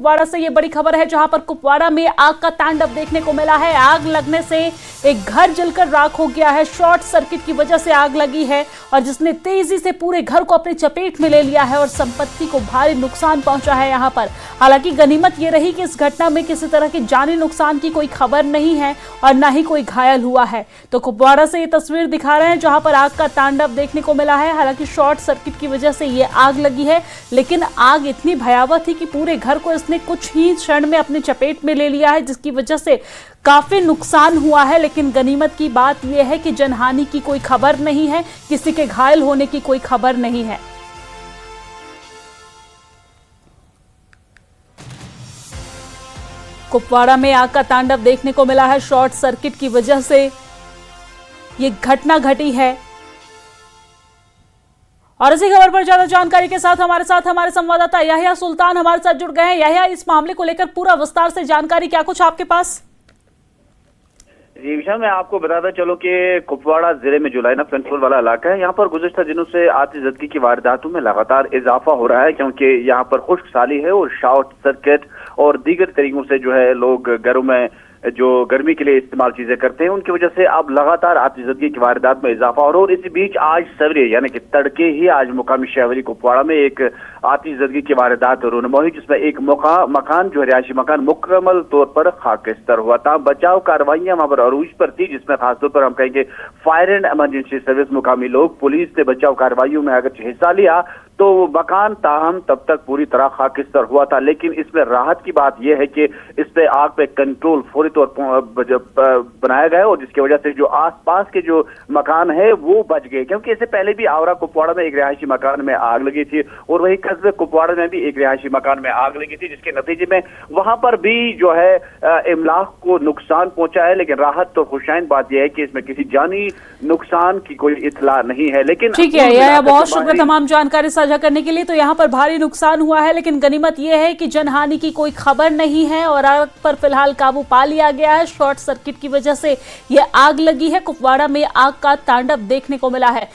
कुपवाड़ा से ये बड़ी खबर है, जहां पर कुपवाड़ा में आग का तांडव देखने को मिला है। आग लगने से एक घर जलकर राख हो गया है। शॉर्ट सर्किट की वजह से आग लगी है और जिसने तेजी से पूरे घर को अपनी चपेट में ले लिया है और संपत्ति को भारी नुकसान पहुंचा है यहां पर। हालांकि गनीमत ये रही कि इस घटना में किसी तरह के जानी नुकसान की कोई खबर नहीं है और न ही कोई घायल हुआ है। तो कुपवाड़ा से ये तस्वीर दिखा रहे हैं जहां पर आग का तांडव देखने को मिला है। हालांकि शॉर्ट सर्किट की वजह से ये आग लगी है, लेकिन आग इतनी भयावह थी कि पूरे घर को इसने कुछ ही क्षण में अपनी चपेट में ले लिया है, जिसकी वजह से काफी नुकसान हुआ है। लेकिन गनीमत की बात यह है कि जनहानि की कोई खबर नहीं है, किसी के घायल होने की कोई खबर नहीं है। कुपवाड़ा में आग का तांडव देखने को मिला है। शॉर्ट सर्किट की वजह से ये घटना घटी है। और इसी खबर पर ज्यादा जानकारी के साथ हमारे संवाददाता याहिया सुल्तान हमारे साथ जुड़ गए हैं। याहिया, इस मामले को लेकर पूरा विस्तार से जानकारी क्या कुछ आपके पास? जी विशाल, मैं आपको बताता चलो कि कुपवाड़ा जिले में जो लाइन ऑफ कंट्रोल वाला इलाका है, यहाँ पर गुज़श्ता दिनों से आतिशबाजी की वारदातों में लगातार इजाफा हो रहा है, क्योंकि यहाँ पर खुश्क साली है और शॉर्ट सर्किट और दीगर तरीकों से जो है लोग घरों में जो गर्मी के लिए इस्तेमाल चीजें करते हैं, उनकी वजह से अब लगातार आतिशबाजी की वारदात में इजाफा हो रहा है। और इसी बीच आज सवेरे यानी कि तड़के ही आज मुकामी शहरी कुपवाड़ा में एक आतिशबाजी की वारदात रूनुमा हुई, जिसमें एक मकान जो रिहायशी मकान मुकम्मल तौर पर खाकिस्तर हुआ था। बचाव कार्रवाइयां वहां पर अरूज पर थी, जिसमें खासतौर पर हम कहेंगे फायर एंड इमरजेंसी सर्विस, मुकामी लोग, पुलिस ने बचाव कार्रवाइयों में अगर हिस्सा लिया तो मकान ताहम तब तक पूरी तरह खाकिस्तर हुआ था। लेकिन इसमें राहत की बात यह है कि इस पे आग पे कंट्रोल फौरी तौर पर बनाया गया और जिसकी वजह से जो आसपास के जो मकान है वो बच गए, क्योंकि इससे पहले भी आवरा कुपवाड़ा में एक रिहायशी मकान में आग लगी थी और वही कस्बे कुपवाड़ा में भी एक रिहायशी मकान में आग लगी थी, जिसके नतीजे में वहां पर भी जो है इमलाक को नुकसान पहुंचा है। लेकिन राहत तो खुशाइन बात यह है कि इसमें किसी जानी नुकसान की कोई इतला नहीं है। लेकिन ठीक है, यह बहुत शुक्रिया तमाम जानकारी साझा करने के लिए। तो यहाँ पर भारी नुकसान हुआ है, लेकिन गनीमत यह है कि जनहानि की कोई खबर नहीं है और आग पर फिलहाल काबू पा लिया गया है। शॉर्ट सर्किट की वजह से यह आग लगी है। कुपवाड़ा में आग का तांडव देखने को मिला है।